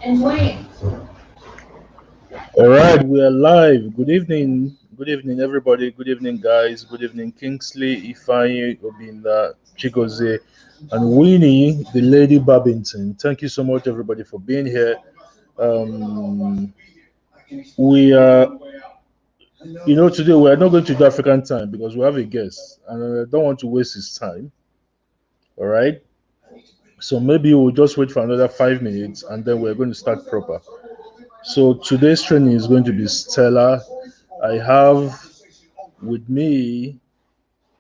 And Wayne. All right, we are live. Good evening. Good evening, everybody. Good evening, guys. Good evening, Kingsley, Ifeanyi, Obinda, Chigoze, and Winnie, the Lady Babington. Thank you so much, everybody, for being here. Um, we are, today we are not going to do African time because we have a guest, and I don't want to waste his time. All right, so maybe we'll just wait for another 5 minutes, and then we're going to start proper. So today's training is going to be stellar. I have with me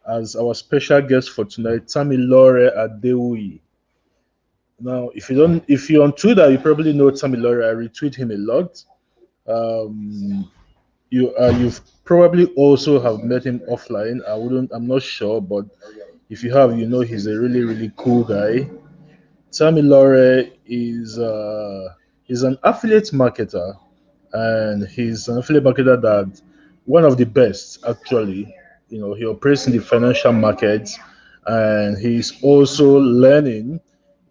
as our special guest for tonight, Tamilore Adewuyi. Now, if you're on Twitter, you probably know Tamilore. I retweet him a lot. Um, you've probably also have met him offline. I'm not sure, but if you have, you know he's a really, really cool guy. Tamilore is an affiliate marketer, and he's an affiliate marketer that one of the best actually. He operates in the financial markets, and he's also learning.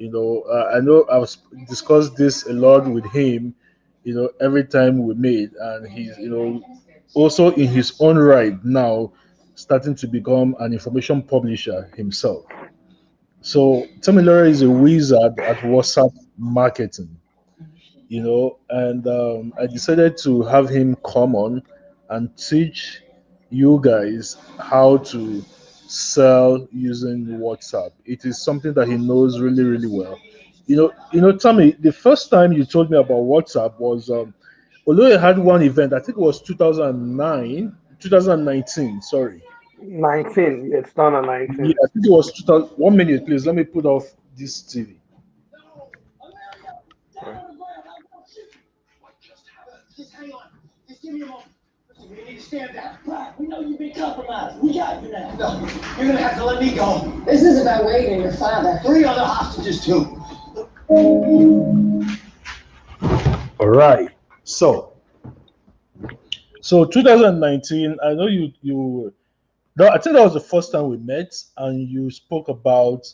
I know I've discussed this a lot with him. Every time we meet, and he's also in his own right now starting to become an information publisher himself. So Tamilore is a wizard at WhatsApp marketing, and I decided to have him come on and teach you guys how to sell using WhatsApp. It is something that he knows really, really well. Tommy, the first time you told me about WhatsApp was although I had one event, I think it was 2009, 2019, sorry. 19. Yeah, it's done at Yeah, 19. I think it was 2000. 1 minute, please. Let me put off this TV. Right. Just hang on. Just give me a moment. Listen, we need to stand down. Brad, we know you've been compromised. We got you now. No, you're gonna have to let me go. This is about Wade and your father. Three other hostages too. All right. So 2019. I know you. No, I think that was the first time we met, and you spoke Yeah, about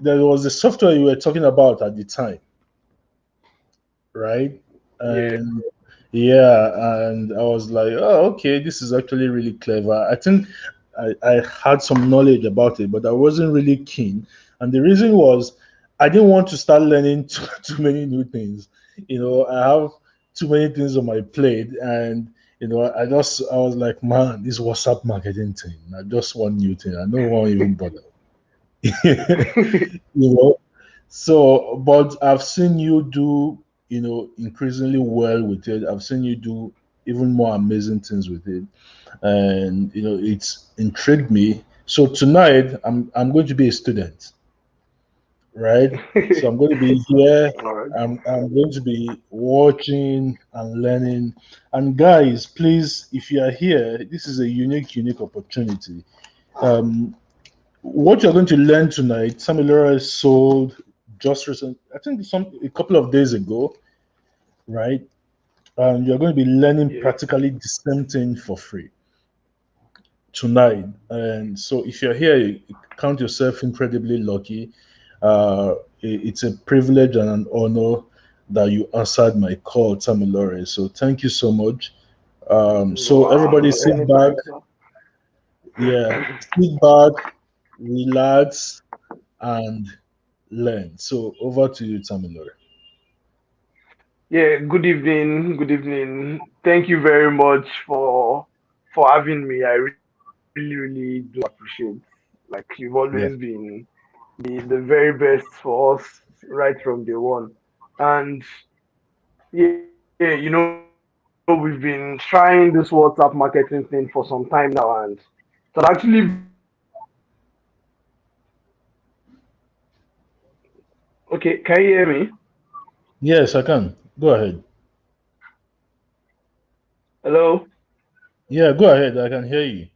there was a software you were talking about at the time, right? yeah. And yeah, and I was like, oh, okay, this is actually really clever. I think I had some knowledge about it, but I wasn't really keen. And the reason was I didn't want to start learning too many new things. I have too many things on my plate, and I was like, man, this WhatsApp marketing thing. I just want new thing. I don't want to even bother. you know so, but I've seen you do, increasingly well with it. I've seen you do even more amazing things with it, and it's intrigued me. So tonight, I'm going to be a student, right? So I'm going to be here. All right. I'm going to be watching and learning. And guys, please, if you are here, this is a unique opportunity. Um, what you're going to learn tonight, Samilera sold just recent, I think a couple of days ago, right? And you're going to be learning Yeah. practically the same thing for free tonight. And so if you're here, you count yourself incredibly lucky. It's a privilege and an honor that you answered my call, Tamilore. So thank you so much. So everybody Wow. sit back, Anytime, sir. yeah, sit back, relax, and learn. So over to you, Tamilore. Yeah. Good evening. Good evening. Thank you very much for having me. I really do appreciate. Like you've always Yeah. been the very best for us right from day one. And yeah, we've been trying this WhatsApp marketing thing for some time now, and it had actually been very interesting. Okay, can you hear me? Yes, I can. Go ahead. Hello? Yeah, go ahead. I can hear you.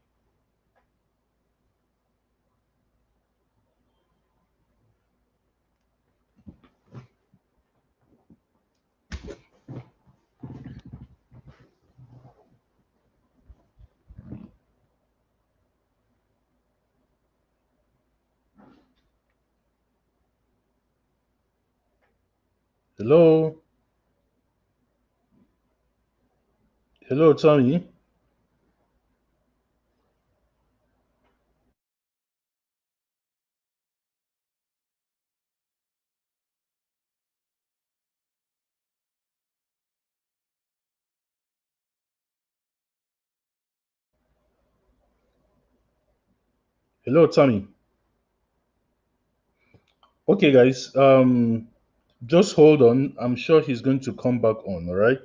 Hello, hello, Tommy. Hello, Tommy. Okay, guys. Just hold on. I'm sure he's going to come back on. All right.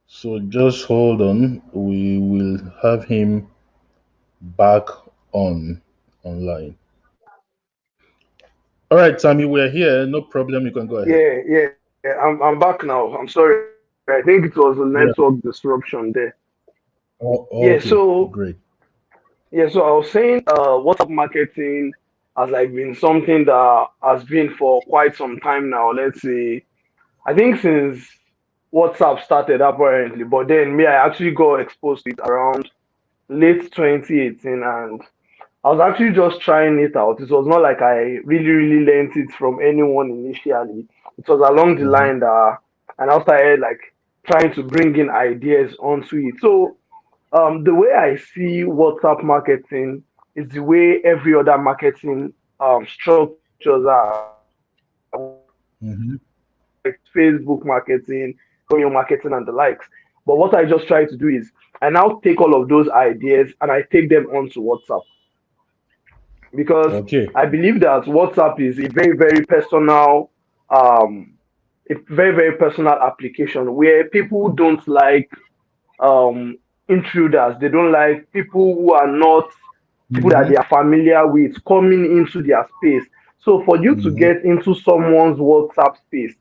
So just hold on. We will have him back on online. All right, Tommy. We're here. No problem. You can go ahead. Yeah. I'm back now. I'm sorry. I think it was a Yeah. network disruption there. Oh, Yeah. okay. So Great. yeah. So I was saying, WhatsApp marketing has like been something that has been for quite some time now. Let's say I think since WhatsApp started apparently, but then me I actually got exposed to it around late 2018, and I was actually just trying it out. It was not like I really learned it from anyone initially. It was along the Mm-hmm. line that and I started like trying to bring in ideas onto it. So the way I see WhatsApp marketing is the way every other marketing structures are. We have Mm-hmm. Facebook marketing, email marketing, and the likes. But what I just try to do is I now take all of those ideas and I take them onto WhatsApp because Okay. I believe that WhatsApp is a very personal, um, a very personal application where people don't like um, intruders. They don't like people who are not people that Mm-hmm. they are familiar with coming into their space. So for you to Mm-hmm. get into someone's WhatsApp space,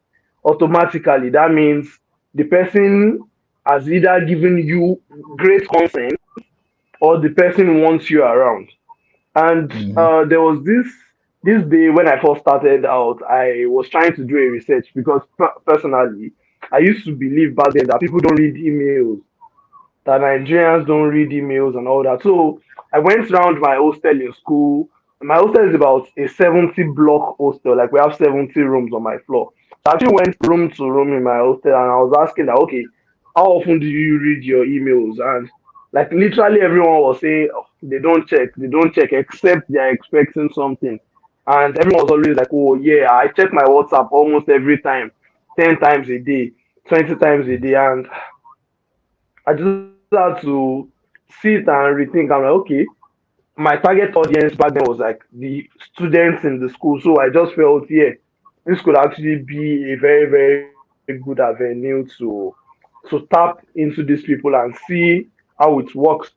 automatically that means the person has either given you great consent or the person wants you around. And Mm-hmm. there was this day when I first started out, I was trying to do a research because personally, I used to believe back then that people don't read emails, that Nigerians don't read emails and all that. So I went around my hostel in school. My hostel is about a 70 block hostel, like we have 70 rooms on my floor. So I actually went room to room in my hostel and I was asking that, okay, how often do you read your emails? And like literally everyone was saying, oh, they don't check except they're expecting something. And everyone was always like, oh, yeah, I check my WhatsApp almost every time, 10 times a day, 20 times a day. And I just had to sit and rethink. I'm like, okay, my target audience back then was like the students in the school. So I just felt, yeah, this could actually be a very good avenue to tap into these people and see how it works.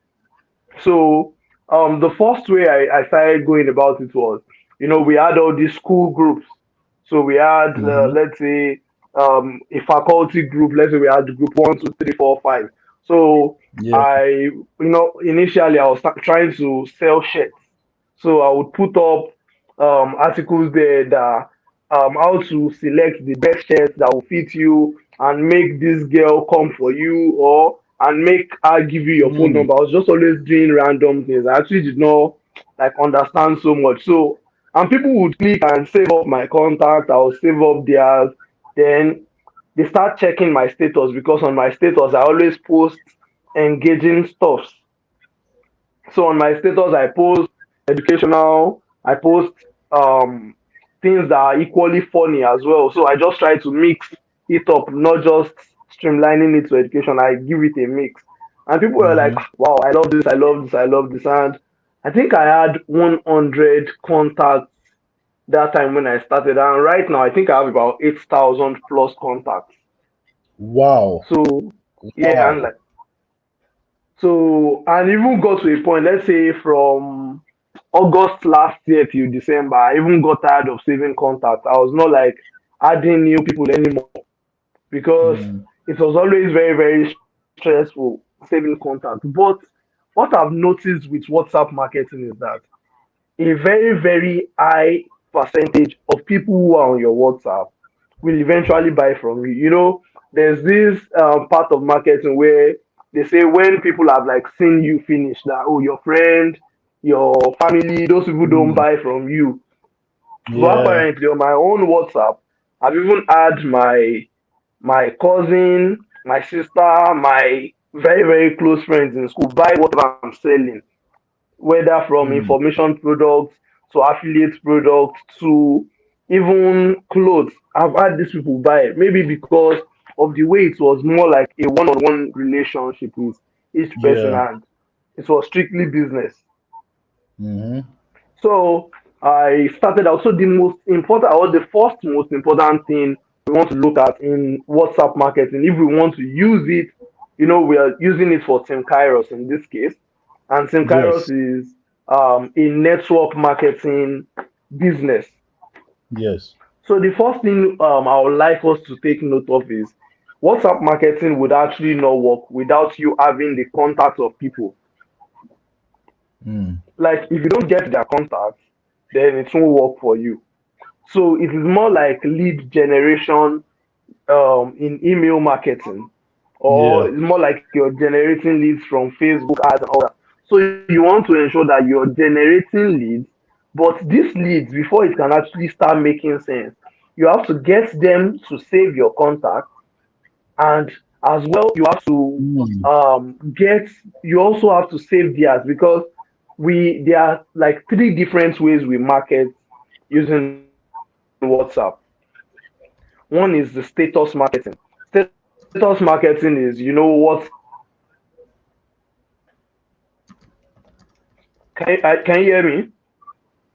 So the first way I started going about it was, we had all these school groups. So we had, Mm-hmm. let's say, a faculty group. Let's say we had group 1, 2, 3, 4, 5. So Yeah. initially I was trying to sell shirts. So I would put up articles there that how to select the best shirts that will fit you and make this girl come for you or and make her give you your phone Mm. number. I was just always doing random things. I actually did not like understand so much. So and people would click and save up my contact. I'll save up theirs. Then they start checking my status because on my status I always post engaging stuff. So on my status, I post educational, I post um things that are equally funny as well. So I just try to mix it up, not just streamlining it to education. I give it a mix. And people were like, Mm-hmm. "Ah, wow, I love this, I love this, I love this." And I think I had 100 contacts that time when I started. And right now, I think I have about 8,000 plus contacts. Wow. So, yeah, and Wow. like, so, and even got to a point, let's say from August last year till December, I even got tired of saving contacts. I was not like adding new people anymore because Mm. it was always very stressful saving contacts. But what I've noticed with WhatsApp marketing is that a very high percentage of people who are on your WhatsApp will eventually buy from you. There's this part of marketing where they say when people have like seen you finish that, oh, your friend, your family, those people don't Mm. buy from you. But Yeah. apparently on my own WhatsApp, I've even had my cousin, my sister, my very, very close friends in school buy whatever I'm selling, whether from Mm. information products to affiliate products to even clothes. I've had these people buy it, maybe because of the way it was more like a one-on-one relationship with each person, Yeah. and it was strictly business. Mm-hmm. So I started out. So the most important, or the first most important thing we want to look at in WhatsApp marketing, if we want to use it, we are using it for Team Kairos in this case, and Team Kairos Yes. is a network marketing business. Yes. So the first thing I would like us to take note of is WhatsApp marketing would actually not work without you having the contact of people. Mm. Like if you don't get their contact, then it won't work for you. So it is more like lead generation in email marketing, or Yeah. it's more like you're generating leads from Facebook ads and all that. So you want to ensure that you're generating leads, but these leads, before it can actually start making sense, you have to get them to save your contact, and as well you have to Mm. get you also have to save theirs, because we there are like three different ways we market using WhatsApp. One is the status marketing. Status marketing is, can you hear me?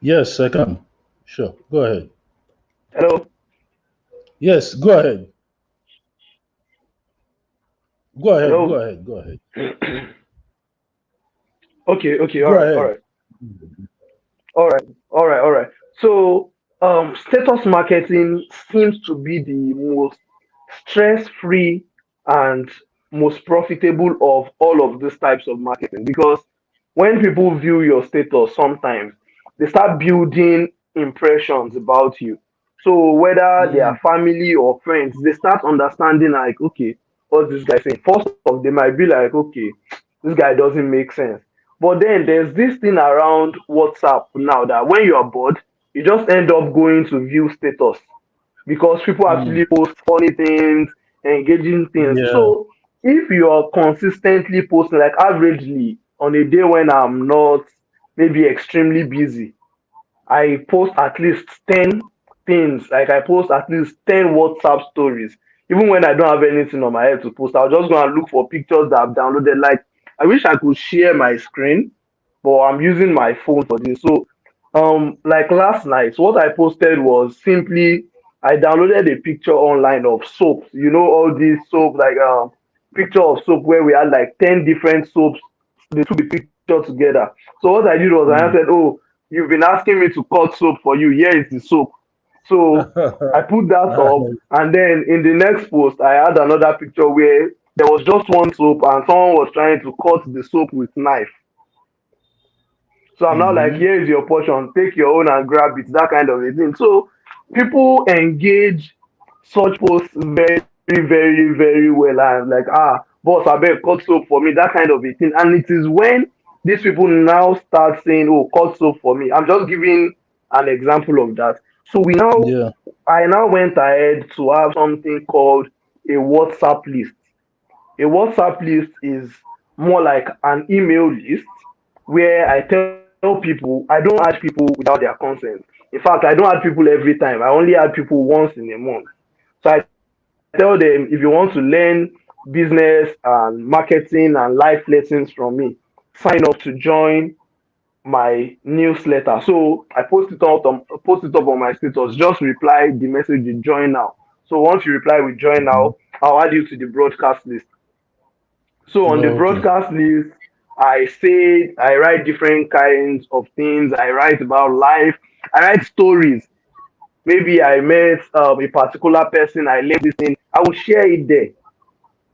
Yes, I can. Sure. Go ahead. Hello? Yes, go ahead. Go ahead. Go Hello? ahead. Go ahead. Okay, okay, all Go right, all ahead. right, all right, all right, all right. So, status marketing seems to be the most stress-free and most profitable of all of these types of marketing, because when people view your status, sometimes they start building impressions about you. So whether they are Mm. family or friends, they start understanding like, okay, what's this guy saying? First off, they might be like, okay, this guy doesn't make sense. But then there's this thing around WhatsApp now that when you are bored, you just end up going to view status, because people Mm. actually post funny things, engaging things. Yeah. So if you are consistently posting, like averagely on a day when I'm not maybe extremely busy, I post at least 10 things. Like I post at least 10 WhatsApp stories. Even when I don't have anything on my head to post, I'll just go and look for pictures that I've downloaded. Like I wish I could share my screen, but I'm using my phone for this. So like last night, what I posted was simply I downloaded a picture online of soap. You know, all these soap, like picture of soap where we had like 10 different soaps. They took the picture together. So what I did was I Mm. said, oh, you've been asking me to cut soap for you. Here is the soap. So I put that up, and then in the next post, I had another picture where there was just one soap, and someone was trying to cut the soap with knife. So I'm not like, Mm-hmm. here is your portion, take your own and grab it, that kind of a thing. So people engage such posts very, very, very well. And like, boss, I beg cut soap for me, that kind of a thing. And it is when these people now start saying, oh, cut soap for me. I'm just giving an example of that. So Yeah. I now went ahead to have something called a WhatsApp list. A WhatsApp list is more like an email list where I tell people I don't add people without their consent. In fact, I don't add people every time. I only add people once in a month. So I tell them, if you want to learn business and marketing and life lessons from me, sign up to join my newsletter. So I post it up on my status. Just reply the message you join now. So once you reply with join now, I'll add you to the broadcast list. So on the Oh, okay. broadcast list, I write different kinds of things. I write about life. I write stories. Maybe I met a particular person. I learned this thing. I will share it there.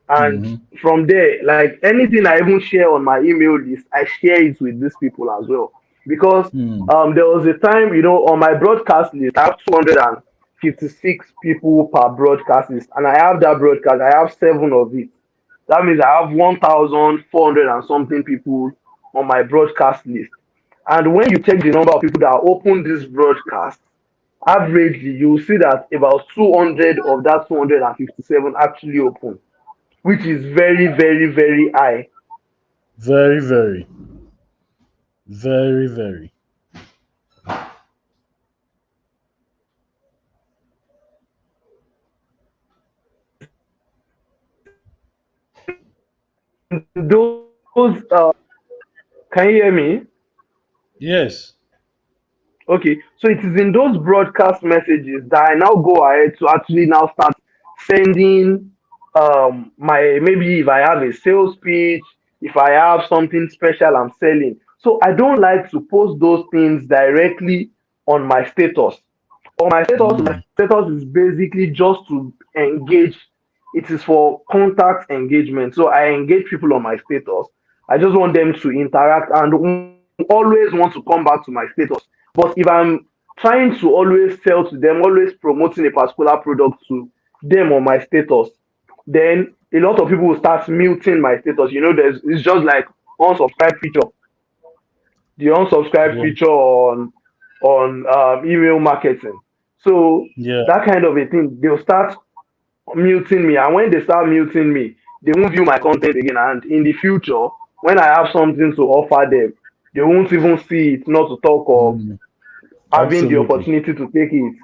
And Mm-hmm. from there, like anything I even share on my email list, I share it with these people as well. Because Mm. there was a time, on my broadcast list, I have 256 people per broadcast list, and I have that broadcast, I have seven of it. That means I have 1,400 and something people on my broadcast list. And when you check the number of people that open this broadcast, averagely you will see that about 200 of that 257 actually open, which is very, very, very high. Very, very, very, very. In those, can you hear me? Yes. Okay, so it is in those broadcast messages that I now go ahead to actually now start sending my, maybe if I have a sales pitch, if I have something special I'm selling. So I don't like to post those things directly on my status. On my Mm. status is basically just to engage. It is for contact engagement. So I engage people on my status. I just want them to interact and always want to come back to my status. But if I'm trying to always sell to them, always promoting a particular product to them on my status, then a lot of people will start muting my status. There's it's just like unsubscribe feature, the unsubscribe Yeah. feature on email marketing. So Yeah. that kind of a thing, they'll start muting me, and when they start muting me, they won't view my content again. And in the future, when I have something to offer them, they won't even see it, not to talk of Mm. having the Absolutely. opportunity to take it.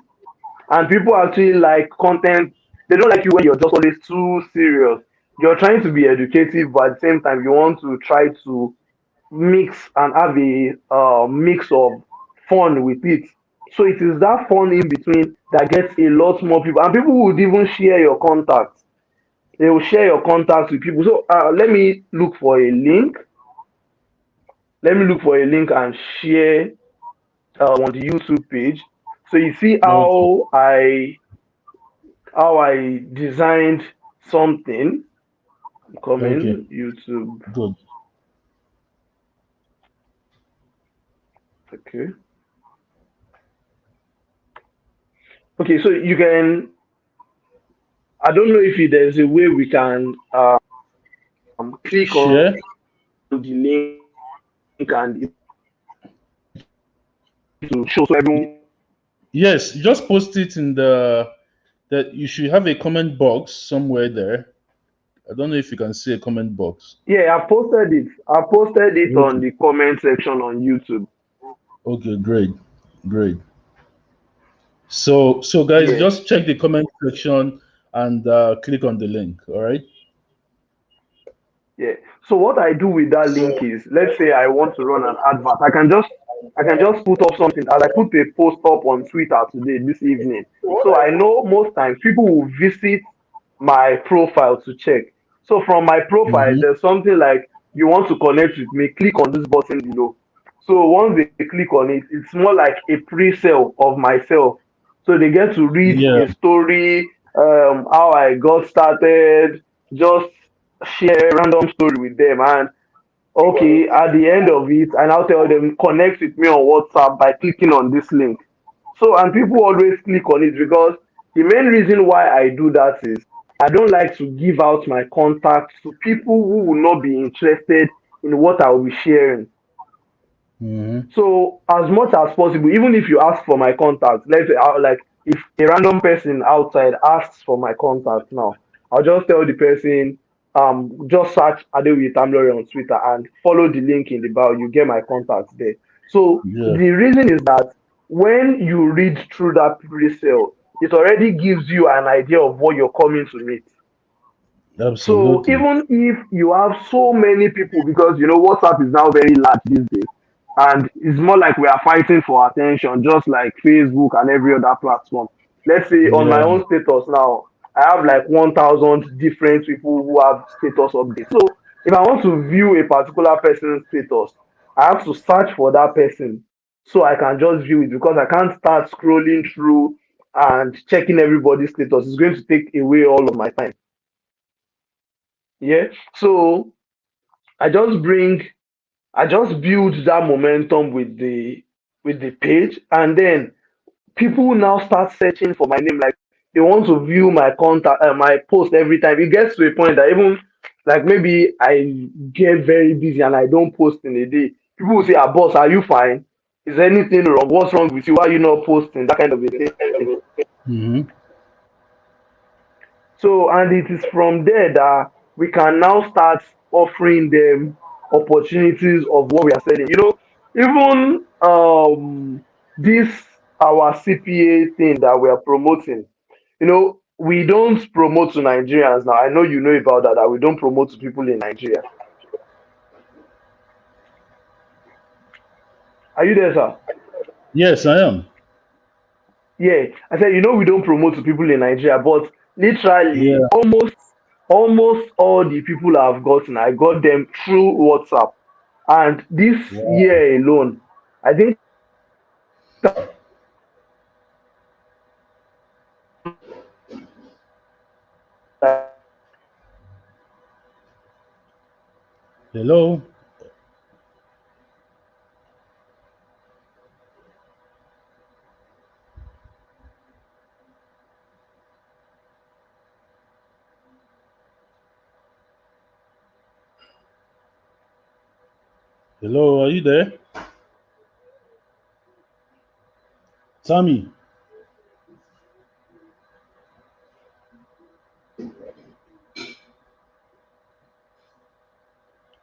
And people actually like content. They don't like you when you're just always too serious. You're trying to be educative, but at the same time, you want to try to mix and have a mix of fun with it. So it is that fun in between that gets a lot more people, and people would even share your contacts. They will share your contacts with people. So let me look for a link. Let me look for a link and share on the YouTube page. So you see Okay. how I designed something. Okay. Coming YouTube. Good. Okay. Okay. So you can. I don't know if there's a way we can click on Share. the link and it will show so everyone will see it. Yes. Just post it in the that you should have a comment box somewhere there. I don't know if you can see a comment box. Yeah, I posted it. I posted it on Okay. the comment section on YouTube. Okay. Great. Great. So guys, Yeah. just check the comment section and click on the link. All right. Yeah. So what I do with that link is, let's say I want to run an advert. I can just put up something as I put a post up on Twitter today, this evening. So I know most times people will visit my profile to check. So from my profile, Mm-hmm. there's something like you want to connect with me, click on this button below. So once they click on it, it's more like a pre-sale of myself. So they get to read Yeah. a story, how I got started, just share random story with them. And okay, at the end of it, I now tell them connect with me on WhatsApp by clicking on this link. So and people always click on it because the main reason why I do that is I don't like to give out my contacts to people who will not be interested in what I will be sharing. Mm-hmm. So as much as possible, even if you ask for my contact, let's say like if a random person outside asks for my contact now, I'll just tell the person, just search Adewuyi Tamilore on Twitter and follow the link in the bio. You get my contact there. So Yeah. the reason is that when you read through that pre-sale, it already gives you an idea of what you're coming to meet. So Absolutely. even if you have so many people, because WhatsApp is now very large these days, and it's more like we are fighting for attention, just like Facebook and every other platform. Let's say on my Yeah. own status now, I have like 1,000 different people who have status updates. So if I want to view a particular person's status, I have to search for that person so I can just view it because I can't start scrolling through and checking everybody's status. It's going to take away all of my time. Yeah. So I just bring I just build that momentum with the page, and then people now start searching for my name. Like they want to view my contact, my post every time. It gets to a point that even like maybe I get very busy and I don't post in a day. People will say, "Ah, boss, are you fine?" Is anything wrong? What's wrong with you? Why are you not posting? That kind of a thing. Mm-hmm. So, and it is from there that we can now start offering them opportunities of what we are selling. Even this our CPA thing that we are promoting, we don't promote to Nigerians now. I know you know about that we don't promote to people in Nigeria. Are you there, sir? Yes, I am. Yeah, I said, we don't promote to people in Nigeria, but literally Yeah. almost all the people I've gotten, I got them through WhatsApp. And this Wow. year alone, I think Hello. Hello. Are you there, Tommy?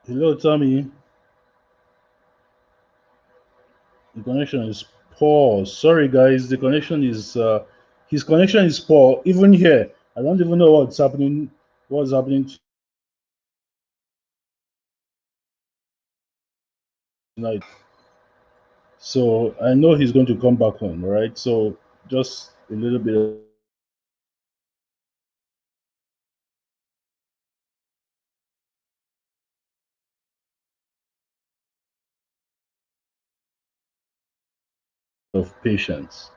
Hello, Tommy. The connection is poor. Sorry, guys. The connection is his connection is poor. Even here, I don't even know what's happening. What's happening tonight? So I know he's going to come back home, right? So just a little bit of patience.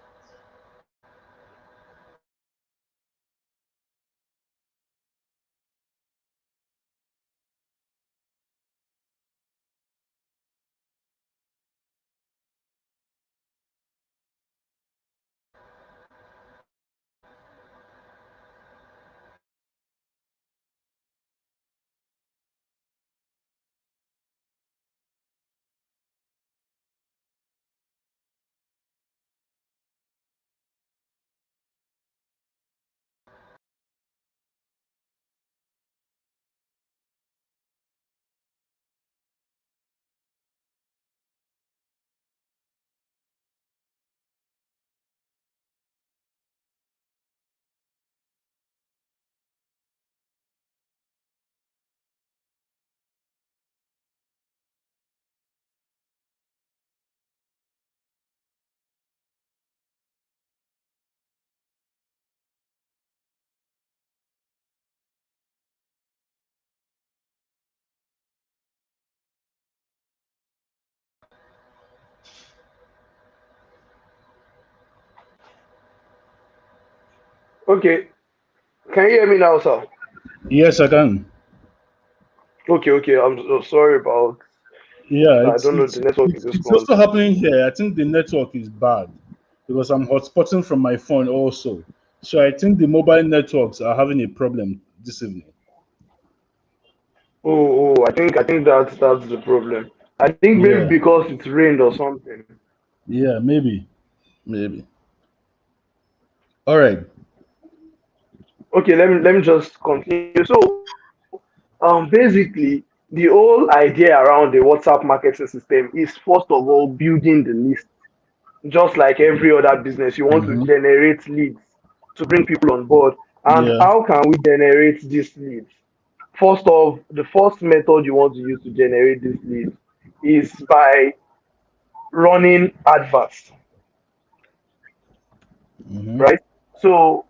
okay. Can you hear me now, sir? Yes, I can. Okay. I'm so sorry about. Yeah, I don't know. The network is just it's gone. also happening here. I think the network is bad because I'm hotspotting from my phone also. So I think the mobile networks are having a problem this evening. I think that's the problem. I think maybe Yeah, because it's rained or something. yeah, maybe. All right. Okay, let me just continue. So, basically, the whole idea around the WhatsApp marketing system is first of all building the list. Just like every other business, you want to Mm-hmm. generate leads to bring people on board. And Yeah. how can we generate these leads? The first method you want to use to generate these leads is by running adverts, Mm-hmm. right? So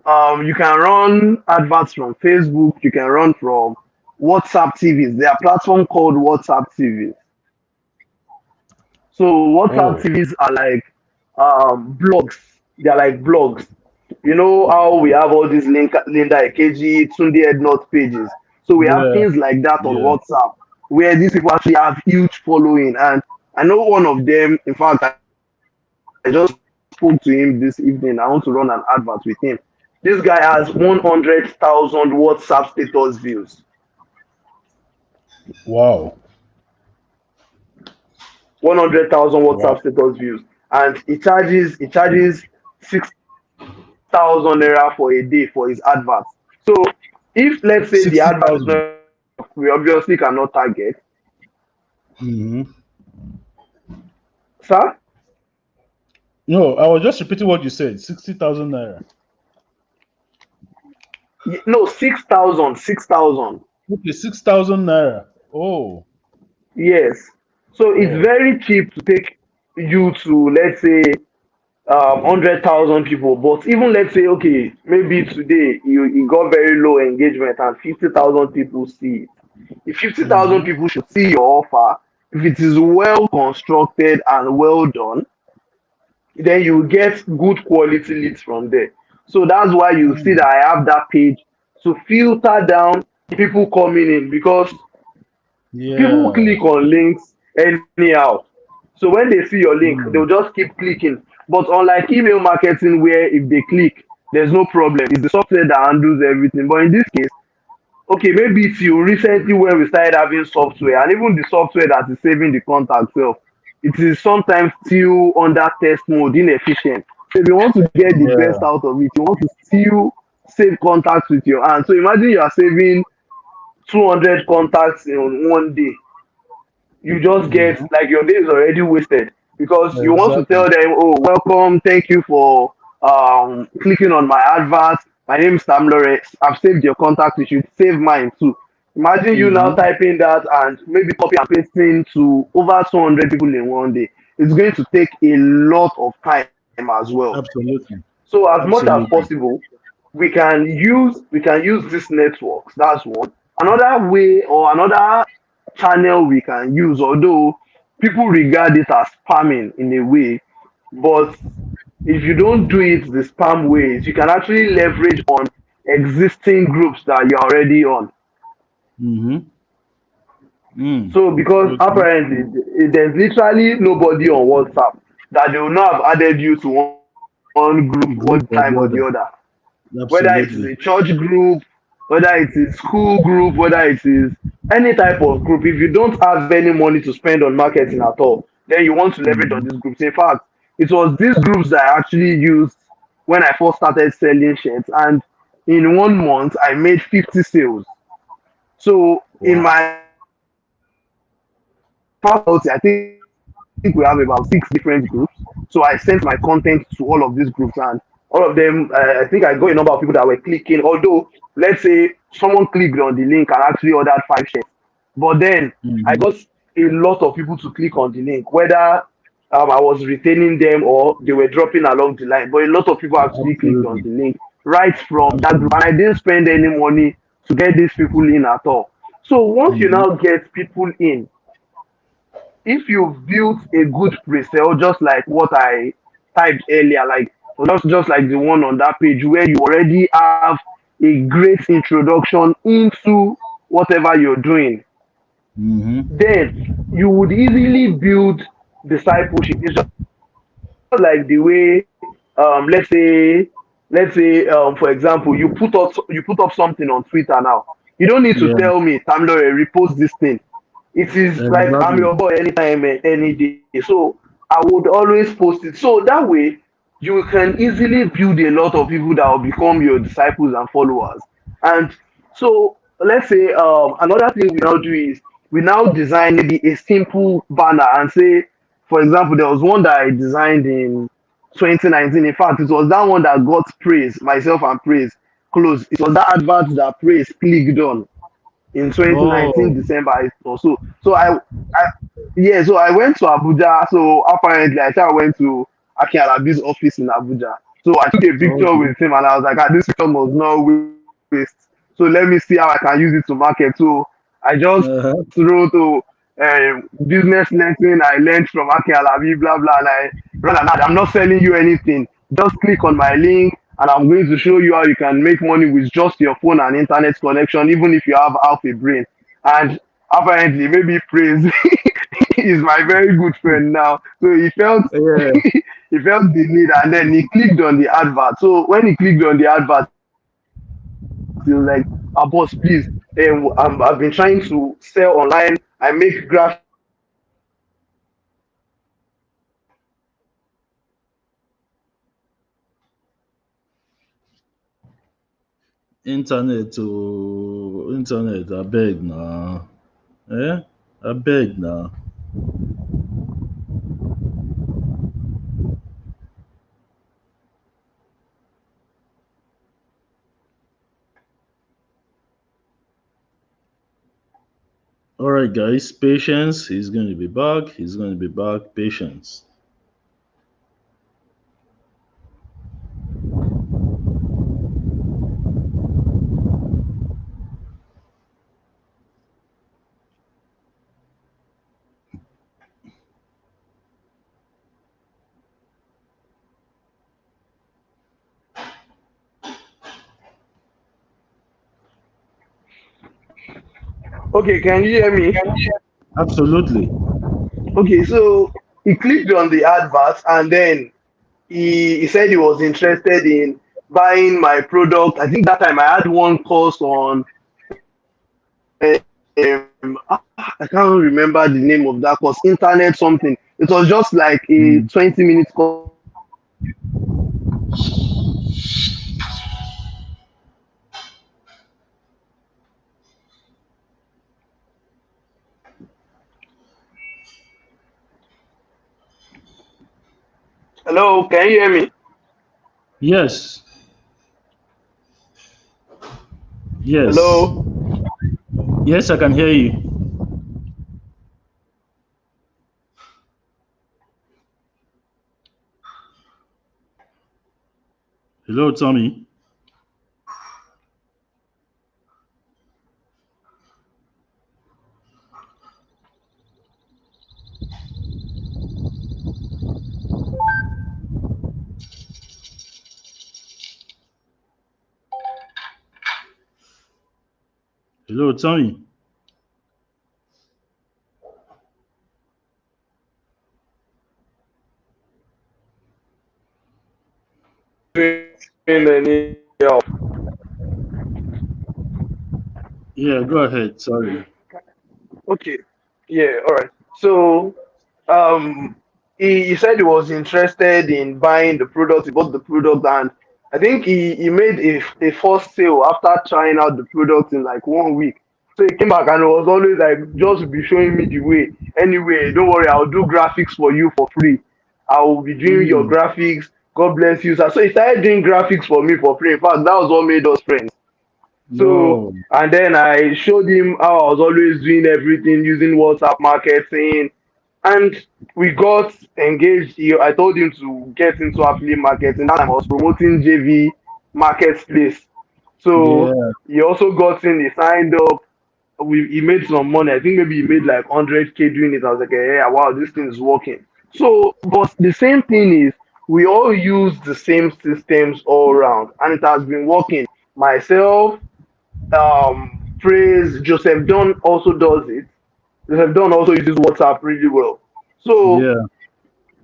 you can run adverts from Facebook, you can run from WhatsApp TVs. There are platform called WhatsApp TVs. So WhatsApp Oh, TVs are like blogs. They are like blogs. You know how we have all these Linda Ekeji, Tunde Ednot pages. So we have yeah, things like that on yeah. WhatsApp where these people actually have huge following. And I know one of them, in fact, I just spoke to him this evening. I want to run an advert with him. This guy has 100,000 WhatsApp status views. Wow. 100,000 Wow. WhatsApp status views, and he charges 6,000 naira for a day for his adverts. So if let's say the advert is not enough, 60,000. we obviously cannot target, Mm-hmm. sir. No, I was just repeating what you said. 60,000 naira. No, 6,000, 6,000. Okay, 6,000 naira. Oh, Yes. So it's oh. very cheap to take you to, let's say, 100,000 people. But even let's say, okay, maybe today you got very low engagement and 50,000 people see it. If 50,000 Mm-hmm. people should see your offer, if it is well constructed and well done, then you get good quality leads from there. So that's why you see that Mm. I have that page to filter down people coming in, because people Yeah. click on links anyhow. So when they see your link, they'll Mm. just keep clicking. But unlike email marketing, where if they click, there's no problem. It's the software that handles everything. But in this case, okay, maybe it's you recently when we started having software, and even the software that is saving the contact self, it is sometimes still under test mode, inefficient. So if you want to get the best Yeah. out of it, you want to still save contacts with your hand. So imagine you are saving 200 contacts in one day. You just get Mm-hmm. like your day is already wasted, because you want to tell Exactly. them, oh, welcome, thank you for clicking on my advert. My name is Tamilore. I've saved your contact. You should save mine too. Imagine you now Mm-hmm. typing that and maybe copy and pasting to over 200 people in one day. It's going to take a lot of time as well. Absolutely. So as much as Absolutely. possible, we can use these networks. That's one. Another way or another channel we can use, although people regard it as spamming in a way, but if you don't do it the spam ways, you can actually leverage on existing groups that you're already on. Mm-hmm. Mm. So because Okay. apparently there's literally nobody on WhatsApp that they will not have added you to one group one time or Group the or the other, other. whether it is a Absolutely. church group, whether it is school group, whether it is any type of group. If you don't have any money to spend on marketing at all, then you want to leverage on Mm-hmm. these groups. In fact, it was these groups that I actually used when I first started selling shirts, and in 1 month I made 50 sales. So in Wow. my faculty, I think we have about 6 different groups. So I sent my content to all of these groups, and all of them, I think I got a number of people that were clicking. Although, let's say someone clicked on the link and actually ordered 5 shares, but then I Mm-hmm. got a lot of people to click on the link, whether I was retaining them or they were dropping along the line. But a lot of people actually clicked on Absolutely. the link right from that group, and Absolutely. I didn't spend any money to get these people in at all. So once you Mm-hmm. now get people in, if you've built a good pre-sale, just like what I typed earlier, like just like the one on that page where you already have a great introduction into whatever you're doing, Mm-hmm. then you would easily build discipleship. It's just like the way, let's say, for example, you put up something on Twitter now. You don't need to tell Yeah. me, Tamilore, repost this thing. It is like I'm your Exactly. boy anytime, any day. So I would always post it. So that way, you can easily build a lot of people that will become your disciples and followers. And so let's say another thing we now do is we now design maybe a simple banner and say, for example, there was one that I designed in 2019. In fact, it was that one that got praise, myself and praise close. It was that advert that praise clicked on in 2019 Oh. December or so. So I yeah, so I went to Abuja. So apparently I went to Aki Alabi's office in Abuja. So I took a picture Okay. with him and I was like, ah, this picture must not waste. So let me see how I can use it to market. So I just wrote Uh-huh. business lesson I learned from Aki Alabi, blah blah, and I run an ad. I'm not selling you anything. Just click on my link and I'm going to show you how you can make money with just your phone and internet connection, even if you have half a brain. And apparently, maybe Praise is my very good friend now. So he felt Yeah. he felt the need, and then he clicked on the advert. So when he clicked on the advert, he was like, boss, please, I've been trying to sell online. I make graphic design, I make website design. internet, I beg now. Eh? I beg now. All right, guys, patience. He's going to be back. He's going to be back. Patience. Okay, can you hear me? Absolutely. Okay, so he clicked on the advert and then he said he was interested in buying my product. I think that time I had one course on I can't remember the name of that course, internet something. It was just like a Mm. 20 minute course on internet marketing. Hello, can you hear me? Yes. Yes. Hello. Yes, I can hear you. Hello, Tommy. Hello, Tommy. Doing any help? Yeah, go ahead. Sorry. Okay. Yeah, all right. So um he said he was interested in buying the product. He bought the product and I think he made a first sale after trying out the product in like 1 week. So he came back and it was always like just be showing me the way. Anyway, don't worry, I'll do graphics for you for free. I will be doing your Mm. graphics. God bless you, sir. So he started doing graphics for me for free. In fact, that was what made us friends. So, No. and then I showed him how I was always doing everything using WhatsApp marketing. And we got engaged. I told him to get into affiliate marketing. That time I was promoting JV Marketplace. So Yeah. he also got in, he signed up. He made some money. I think maybe he made like 100K doing it. I was like, yeah, wow, this thing is working. So, but the same thing is, we all use the same systems all around, and it has been working. Myself, praise Joseph Don also does it. Joseph Don also uses WhatsApp really well. So Yeah.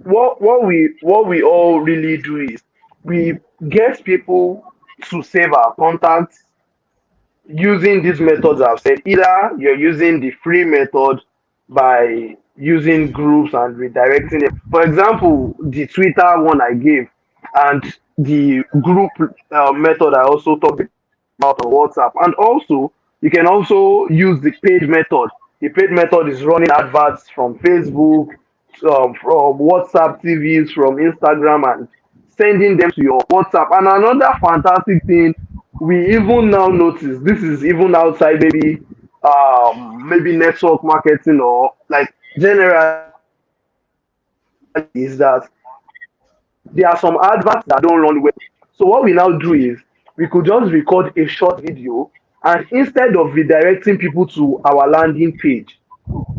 what we all really do is we get people to save our contacts using these methods I've said. Either you're using the free method by using groups and redirecting them. For example, the Twitter one I gave and the group method I also talked about on WhatsApp. And also, you can also use the paid method. The paid method is running adverts from Facebook, from WhatsApp TVs, from Instagram, and sending them to your WhatsApp. And another fantastic thing we even now notice, this is even outside maybe network marketing or like generally, is that there are some adverts that don't run well. So what we now do is we could just record a short video and instead of redirecting people to our landing page,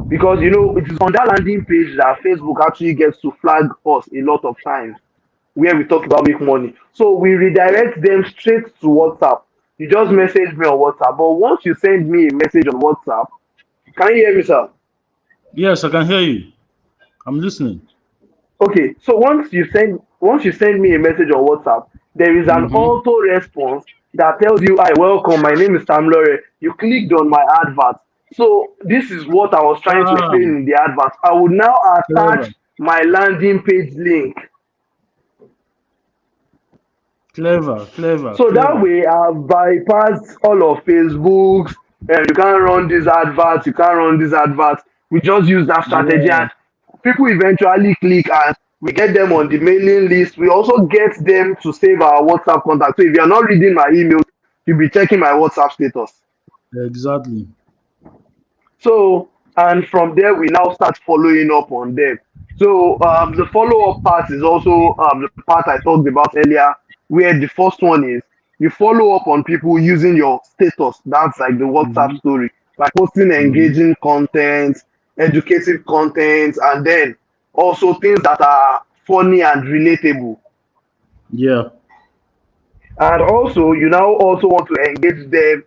because it is on that landing page that Facebook actually gets to flag us a lot of times where we talk about make money. So we redirect them straight to WhatsApp. You just message me on WhatsApp. But once you send me a message on WhatsApp, can you hear me, sir? Yes, I can hear you. I'm listening. Okay, so once you send me a message on WhatsApp, there is an Mm-hmm. auto response that tells you, "Hi, welcome. My name is Tamilore. You clicked on my advert." So this is what I was trying to Ah, explain in the advert. I will now clever. attach my landing page link. Clever, clever, So that clever. way I've bypassed all of Facebook's and you can't run these adverts, you can't run these adverts. We just use that strategy Yeah, and people eventually click and we get them on the mailing list. We also get them to save our WhatsApp contact. So if you're not reading my emails, you'll be checking my WhatsApp status. exactly. So, and from there, we now start following up on them. So, the follow up part is also the part I talked about earlier, where the first one is you follow up on people using your status. That's like the WhatsApp Mm-hmm. story, like posting Mm-hmm. engaging content, educative content, and then also things that are funny and relatable. Yeah. And also you now also want to engage them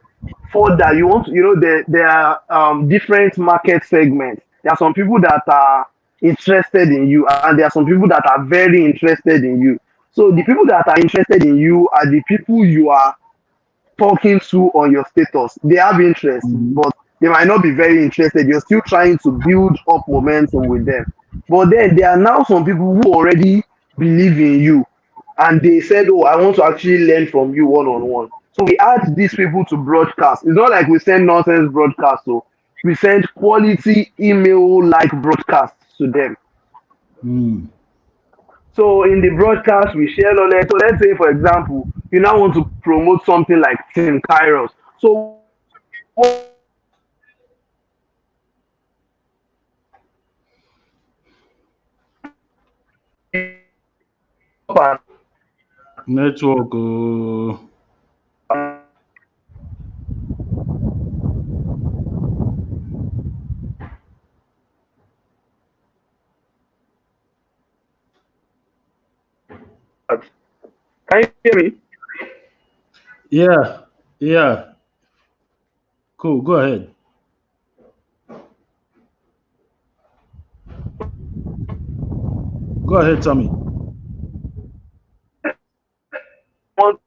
further. You want to, there are different market segments. There are some people that are interested in you and there are some people that are very interested in you. So the people that are interested in you are the people you are talking to on your status. They have interest, Mm-hmm. but they might not be very interested. You're still trying to build up momentum with them. But then there are now some people who already believe in you and they said, oh, I want to actually learn from you one on one. So we add these people to broadcast. It's not like we send nonsense broadcast. So we send quality email like broadcasts to them. Mm. So in the broadcast, we share knowledge. So let's say, for example, you now want to promote something like Team Kairos. So what you do is you now follow up and Network. can you hear me? Yeah. Yeah. Cool. Go ahead. Go ahead, Tommy. Want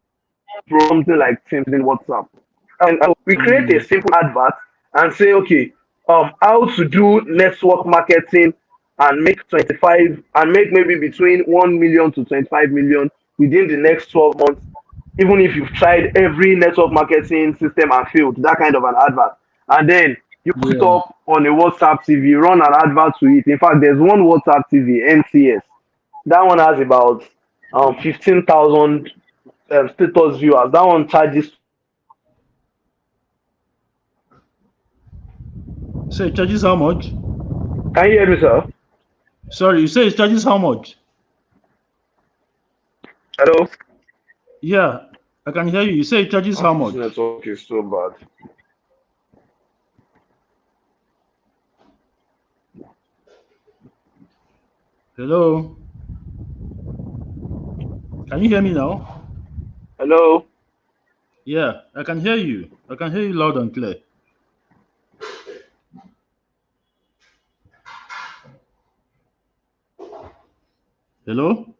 to something like Teams in WhatsApp. And we create a Mm. simple advert and say, okay, how to do network marketing and make 25 and make maybe between 1 million to 25 million within the next 12 months, even if you've tried every network marketing system and failed, that kind of an advert. And then you put it Yeah. up on a WhatsApp TV, run an advert to it. In fact, there's one WhatsApp TV, NCS. That one has about 15,000 status viewers. That one charges 2,000 per month. So it charges how much? Can you hear me, sir? Sorry, you say it charges how much? Hello? Yeah, I can hear you. You say it charges how This much? network is so bad. Hello? Can you hear me now? Hello? Yeah, I can hear you. I can hear you loud and clear. Hello?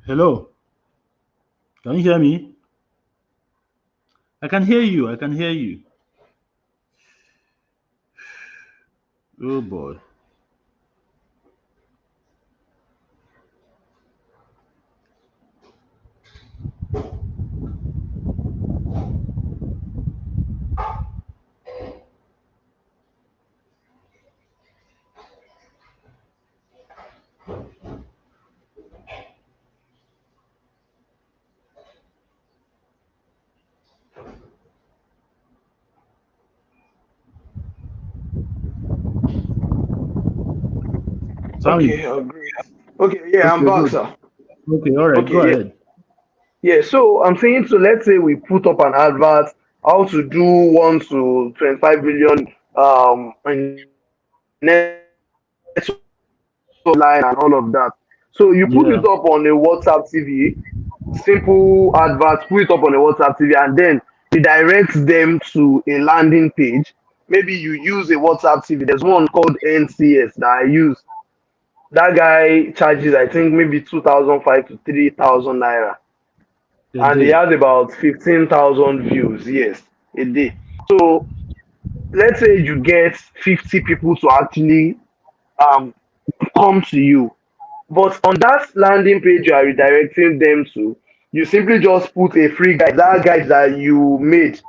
Hello? Can you hear me? I can hear you. I can hear you. Oh boy. Tommy. Okay, agree. Okay, yeah, I'm Okay, back, good. sir. Okay, all right. Go Okay, yeah. ahead. Yeah, so I'm saying, so let's say we put up an advert, how to do 1 to 25 million in network line and all of that. So you put Yeah. it up on a WhatsApp TV, simple advert, put it up on a WhatsApp TV, and then redirect them to a landing page. Maybe you use a WhatsApp TV. There's one called NCS that I use. That guy charges, I think, maybe 2,005 to 3,000 naira, A and he day. has about 15,000 views. Yes, a day. So let's say you get 50 people to actually um come to you, but on that landing page you are redirecting them to, you simply just put a free guide, that guide that you made,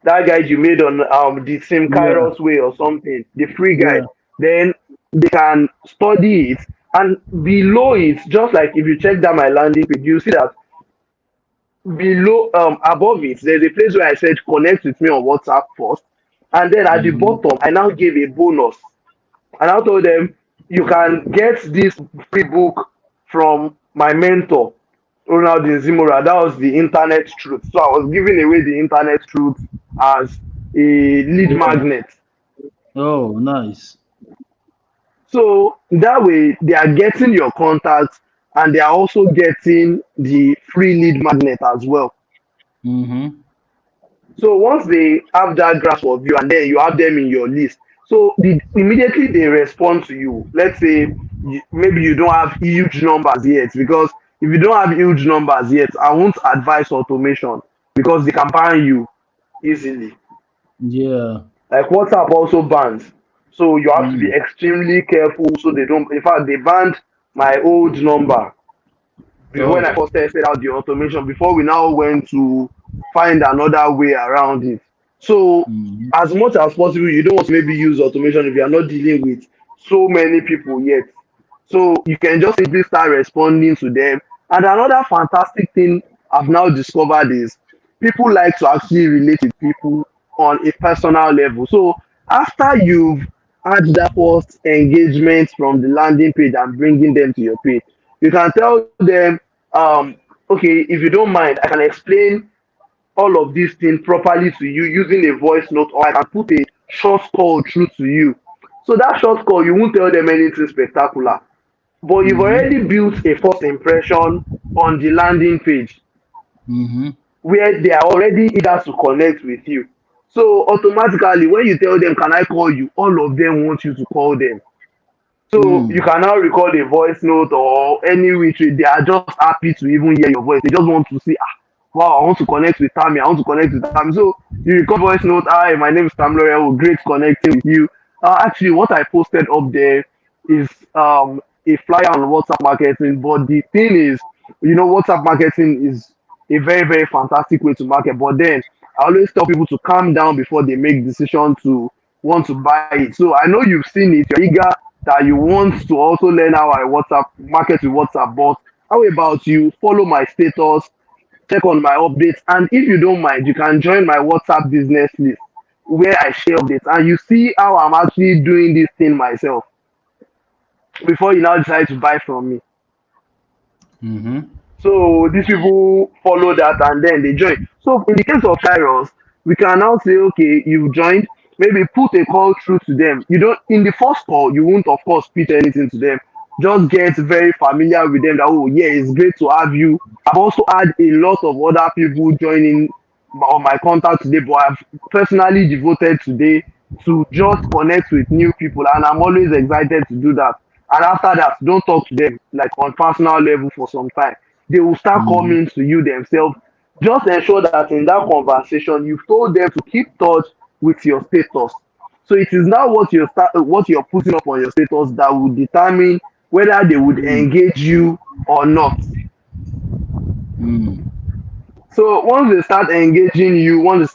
that guide you made on the same Yeah, Kairos way or something, the free guide. yeah. Then they can study it, and below it, just like if you check down my landing page, you see that below above it there's a place where I said connect with me on WhatsApp first, and then at the Mm-hmm. bottom I now gave a bonus. And I told them you can get this free book from my mentor, Ronald Zimora. That was the internet truth. So I was giving away the internet truth as a lead Yeah. magnet. Oh, nice. So that way they are getting your contacts, and they are also getting the free lead magnet as well. Mm-hmm. So once they have that grasp of you, and then you have them in your list, so immediately they respond to you. Let's say maybe you don't have huge numbers yet, because if you don't have huge numbers yet, I won't advise automation because they can ban you easily. Yeah. Like WhatsApp also bans, so you have to be Mm. extremely careful so they don't. In fact, they banned my old number when I Oh. first tested out the automation before we now went to find another way around it. So Mm-hmm. as much as possible, you don't want to maybe use automation if you are not dealing with so many people yet. So you can just simply start responding to them. And another fantastic thing I've now discovered is people like to actually relate with people on a personal level. So after you've had that first engagement from the landing page and bringing them to your page, you can tell them, okay, if you don't mind, I can explain all of these things properly to you using a voice note, or I can put a short call through to you. So that short call, you won't tell them anything spectacular, but you've Mm-hmm. already built a first impression on the landing page Mm-hmm. where they are already eager to connect with you. So automatically, when you tell them, can I call you? All of them want you to call them. So you Mm. can now record a voice note or any which way. They are just happy to even hear your voice. They just want to see, ah, wow, I want to connect with Tammy. I want to connect with Tammy. So you record voice note. Hi, my name is Tamilore. Oh, great connecting with you. Actually, what I posted up there is a flyer on WhatsApp marketing. But the thing is, WhatsApp marketing is a very, very fantastic way to market. But then I always tell people to calm down before they make decision to want to buy it. So I know you've seen it. You're eager that you want to also learn how I WhatsApp market with WhatsApp. But how about you follow my status, check on my updates, and if you don't mind, you can join my WhatsApp business list where I share updates, and you see how I'm actually doing this thing myself before you now decide to buy from me. Mm-hmm. So these people follow that and then they join. So in the case of Kairos, we can now say, okay, you've joined, maybe put a call through to them. You don't in the first call, you won't of course pitch anything to them. Just get very familiar with them that, oh yeah, it's great to have you. I've also had a lot of other people joining on my contact today, but I've personally devoted today to just connect with new people, and I'm always excited to do that. And after that, don't talk to them like on personal level for some time. They will start Mm-hmm. coming to you themselves. Just ensure that in that conversation you've told them to keep touch with your status. So it is now what you're putting up on your status that will determine whether they would Mm. engage you or not. Mm. So once they start engaging you, they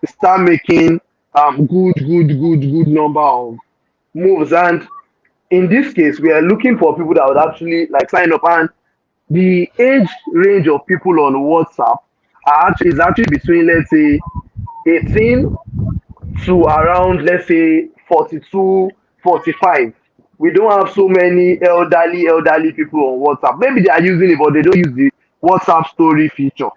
start making good number of moves. And in this case, we are looking for people that would actually like sign up. And the age range of people on WhatsApp is actually between, let's say, 18 to around, let's say, 42, 45. We don't have so many elderly people on WhatsApp. Maybe they are using it, but they don't use the WhatsApp story feature.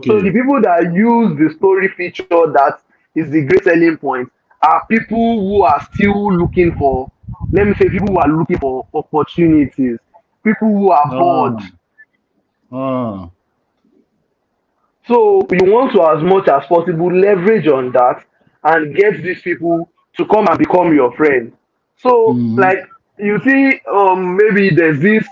So the Okay. people that use the story feature, that is the great selling point, are people who are still looking for, let me say, people who are looking for opportunities, people who are bored. Ah. Ah. So you want to, as much as possible, leverage on that and get these people to come and become your friend. So Mm-hmm. like you see, maybe there's this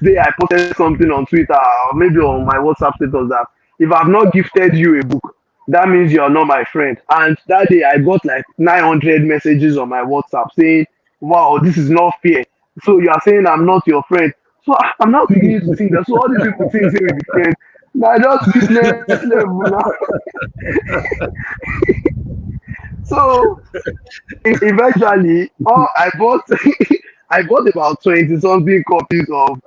day I posted something on Twitter or maybe on my WhatsApp status that if I've not gifted you a book, that means you're not my friend. And that day I got like 900 messages on my WhatsApp saying, wow, this is not fair. So you are saying I'm not your friend. So I'm now beginning to think that so all these people think say we be friends. Now just business level now. So eventually, I bought I bought about 20 something copies of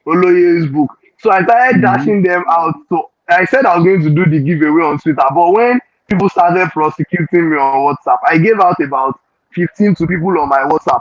Oloye's book. So I started Mm-hmm. dashing them out. So I said I was going to do the giveaway on Twitter, but when people started prosecuting me on WhatsApp, I gave out about 15 to people on my WhatsApp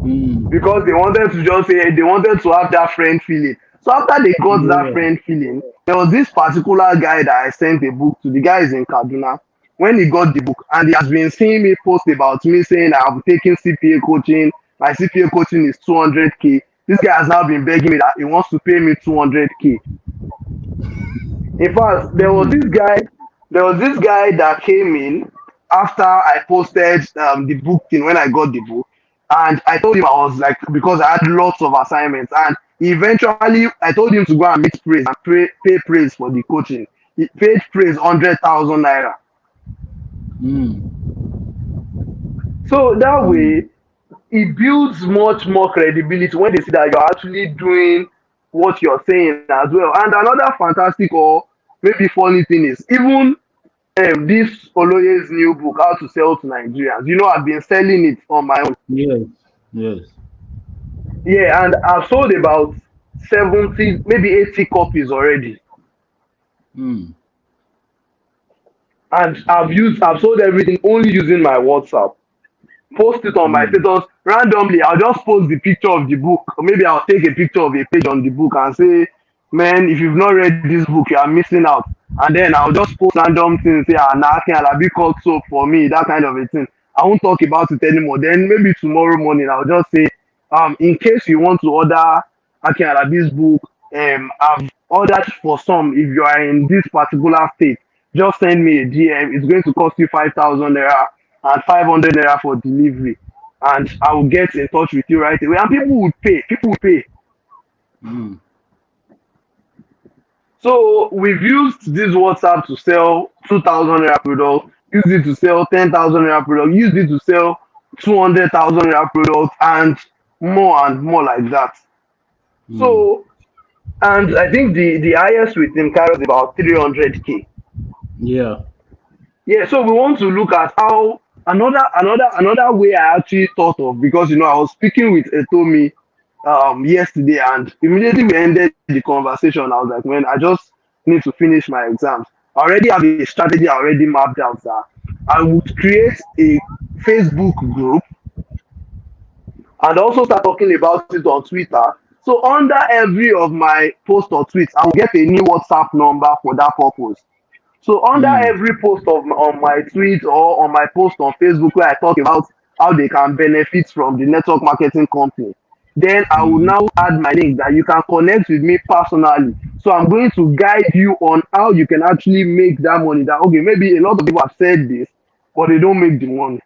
Mm. because they wanted to just say they wanted to have that friend feeling. So after they got that Yeah. friend feeling, there was this particular guy that I sent a book to. The guy is in Kaduna. When he got the book, and he has been seeing me post about me saying I'm taking CPA coaching. My CPA coaching is 200K. This guy has now been begging me that he wants to pay me 200K. In fact, Mm. there was this guy that came in after I posted the book thing when I got the book, and I told him I was like because I had lots of assignments, and eventually I told him to go and meet praise and pay praise for the coaching. He paid praise 100,000 naira. Mm. So that Mm. way, it builds much more credibility when they see that you're actually doing what you're saying as well. And another fantastic or maybe funny thing is even this Oloye's new book, How to Sell to Nigerians. You know, I've been selling it on my own. Yes. Yes. Yeah, and I've sold about 70, maybe 80 copies already. Mm. And I've sold everything only using my WhatsApp. Post it on my Mm. status randomly. I'll just post the picture of the book, or maybe I'll take a picture of a page on the book and say, man, if you've not read this book, you are missing out. And then I'll just post random things, say, ah, nah, I'll be called soap for me, that kind of a thing. I won't talk about it anymore. Then maybe tomorrow morning I'll just say, in case you want to order Akin Alabi's book, I've ordered for some. If you are in this particular state, just send me a DM. It's going to cost you 5,000 naira and 500 naira for delivery, and I will get in touch with you right away. And people would pay. People would pay. Mm. So we've used this WhatsApp to sell 2,000 naira product, used it to sell 10,000 naira product, used it to sell 200,000 naira product, and more like that. Mm. So, and I think the highest with him carries about 300K. Yeah. Yeah, so we want to look at how another way I actually thought of, because I was speaking with Etomi yesterday, and immediately we ended the conversation. I was like, man, I just need to finish my exams. I already have a strategy I already mapped out that I would create a Facebook group and also start talking about it on Twitter. So under every of my post or tweets, I will get a new WhatsApp number for that purpose. So under Mm. every post on my tweet or on my post on Facebook where I talk about how they can benefit from the network marketing company, then I will Mm. now add my link that you can connect with me personally. So I'm going to guide you on how you can actually make that money. That okay, maybe a lot of people have said this, but they don't make the money.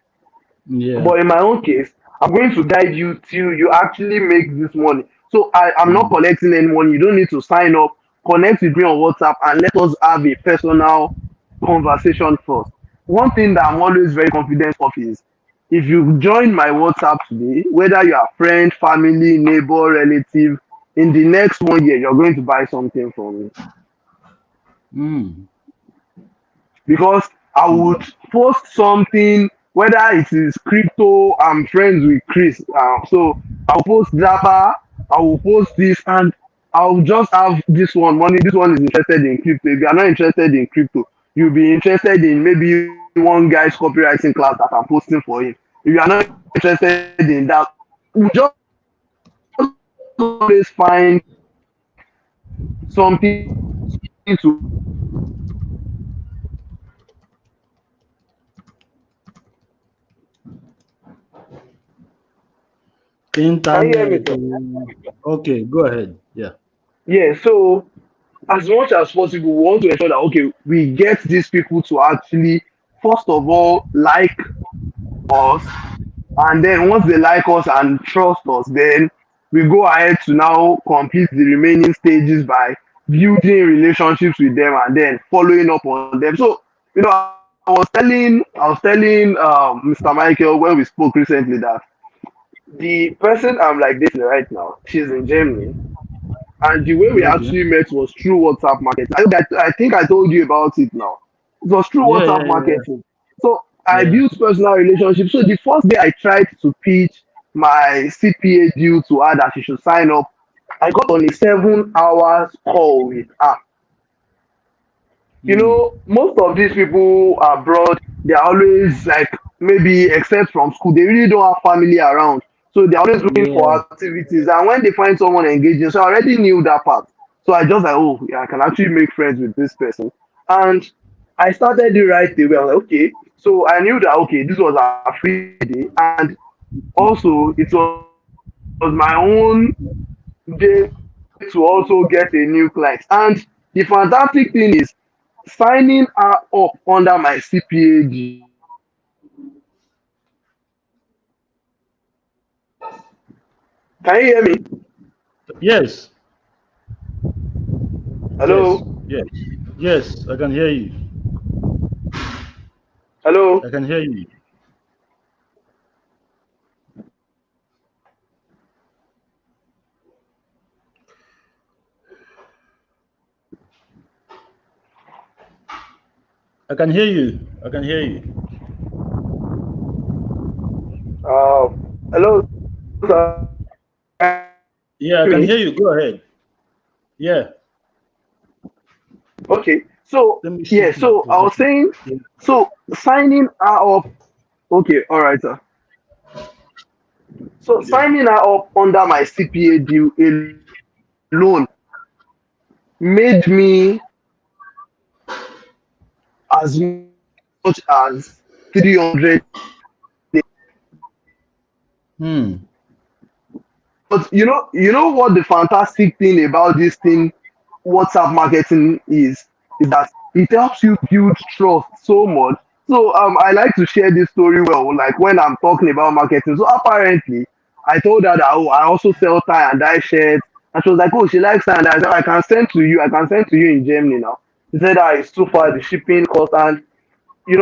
Yeah. But in my own case, I'm going to guide you till you actually make this money. So I'm not Mm. collecting any money. You don't need to sign up. Connect with me on WhatsApp and let us have a personal conversation first. One thing that I'm always very confident of is if you join my WhatsApp today, whether you are friend, family, neighbor, relative, in the next 1 year, you're going to buy something from me. Mm. Because I would post something, whether it is crypto. I'm friends with Chris, so I'll post Zappa, I will post this, and I'll just have this one money. This one is interested in crypto. If you are not interested in crypto, you'll be interested in maybe one guy's copywriting class that I'm posting for him. If you are not interested in that, we just always find something to can you hear me, Internet. sir? Okay, go ahead. Yeah. Yeah, so as much as possible, we want to ensure that okay, we get these people to actually first of all like us, and then once they like us and trust us, then we go ahead to now complete the remaining stages by building relationships with them and then following up on them. So, I was telling Mr. Michael when we spoke recently that the person I'm like dating right now, she's in Germany, and the way we Okay. actually met was through WhatsApp marketing. I think I told you about it now. It was through Yeah, yeah, WhatsApp yeah, marketing. So I yeah. built personal relationships. So the first day I tried to pitch my CPA due to her that she should sign up, I got on a 7 hours call with her. Hmm. Most of these people abroad, they're always like, maybe except from school, they really don't have family around. So they're always looking Yeah. for activities. And when they find someone engaging, so I already knew that part. So I just like, oh, yeah, I can actually make friends with this person. And I started it right away. I was like, okay. So I knew that, okay, this was a free day. And also, it was my own day to also get a new client. And the fantastic thing is, signing her up under my CPA deal alone. Can you hear me? Yes. Yes. Hello? Yes. Yes. I can hear you. Hello? I can hear you. I can hear you. I can hear you. Hello, sir. Can you hear me? Yeah, I can hear you. Go ahead. Yeah. Okay. So, Let me yeah, shift my so I was position. saying, Yeah. so signing her up, okay, all right, sir. So Yeah. signing her up under my CPA deal alone made me as much as 300 Hmm. But you know what the fantastic thing about this thing, WhatsApp marketing is that it helps you build trust so much. So I like to share this story well, like when I'm talking about marketing. So apparently, I told her that, oh, I also sell tie and dye shirts, and she was like, oh, she likes tie and dye. I said, I can send to you. I can send to you in Germany now. She said that it's too far, the shipping cost, and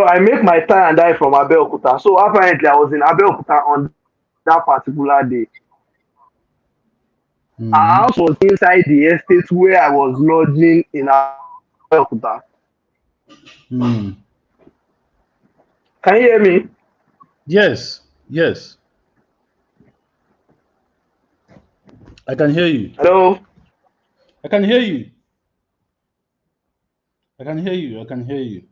I make my tie and dye from Abeokuta. So apparently, I was in Abeokuta on that particular day. Our Hmm. house was inside the estate where I was lodging in Abeokuta. Hmm. Can you hear me? Yes. Yes. I can hear you. Hello? I can hear you. I can hear you. I can hear you.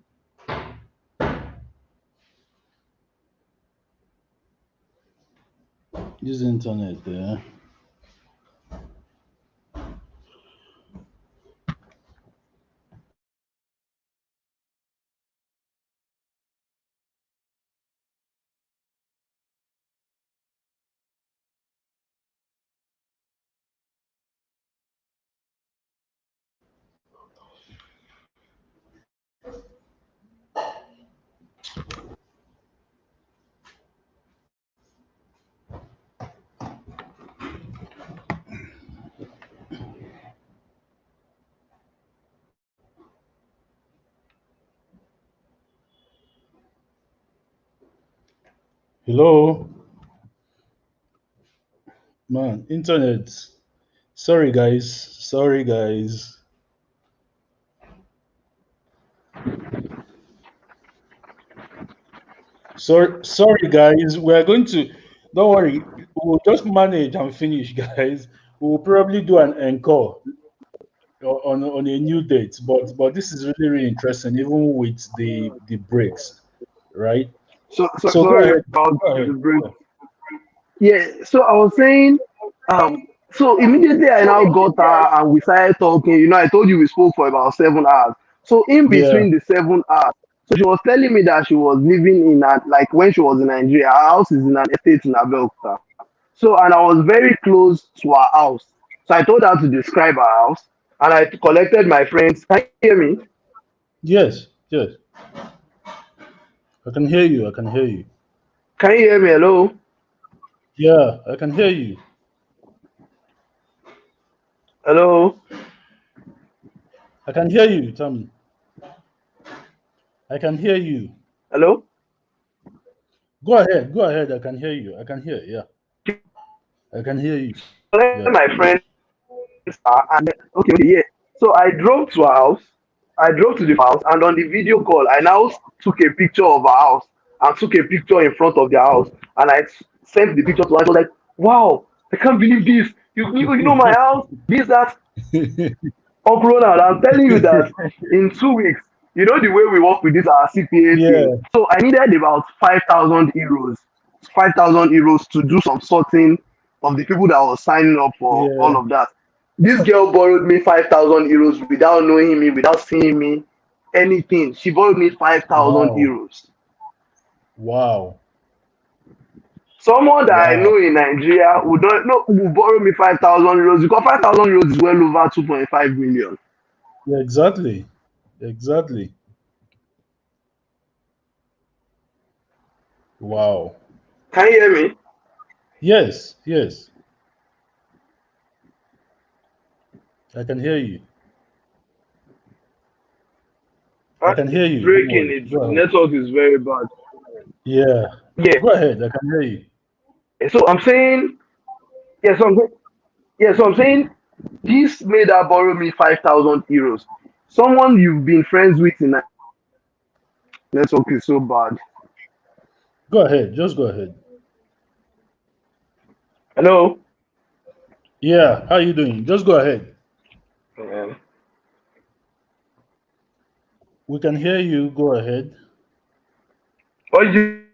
Use internet there. Hello, man. Internet. Sorry, guys. Sorry, guys. Sorry, guys. We're going to. Don't worry. We'll just manage and finish, guys. We'll probably do an encore on a new date. But this is really really interesting, even with the breaks, right? So So go sorry ahead. about Go the ahead. break. Yeah, so I was saying, so immediately I now got her and we started talking. I told you we spoke for about 7 hours. So in Yeah. between the 7 hours, so she was telling me that she was living in a, like when she was in Nigeria, her house is in an estate in Abeokuta. So, and I was very close to her house. So I told her to describe her house and I collected my friends. Can you hear me? Yes. Yes. I can hear you. I can hear you. Can you hear me? Hello? Yeah, I can hear you. Hello? I can hear you, Tommy. I can hear you. Hello? Go ahead. Go ahead. I can hear you. I can hear. Yeah, I can hear you. Where Yeah. my friends are, and okay, yeah. So I drove to her house. I drove to the house, and on the video call, I now took a picture of her house and took a picture in front of their house, and sent the picture to her. I was like, "Wow, I can't believe this! You know my house, this that." Up Ronald, I'm telling you that in 2 weeks, you know the way we work with this our CPA thing. Yeah. So I needed about 5,000 euros, 5,000 euros to do some sorting of the people that was signing up for all Yeah. of that. This girl borrowed me 5,000 euros without knowing me, without seeing me, anything. She borrowed me 5,000 Wow. euros. Wow. Someone that I Wow. know in Nigeria would not no will borrow me 5,000 euros because 5,000 euros is well over 2.5 million. Yeah. Exactly. Exactly. Wow. Can you hear me? Yes. Yes. I can hear you. I can hear It's you. Don't breaking. worry. Its Go ahead. network is very bad. Yeah. Yeah. Go ahead. I can hear you. So I'm saying, yeah. So I'm saying, this made her borrow me 5,000 euros. Someone you've been friends with in network is so bad. Go ahead. Just go ahead. Hello. Yeah. How you doing? Just go ahead. Yeah. We can hear you. Go ahead. What did you?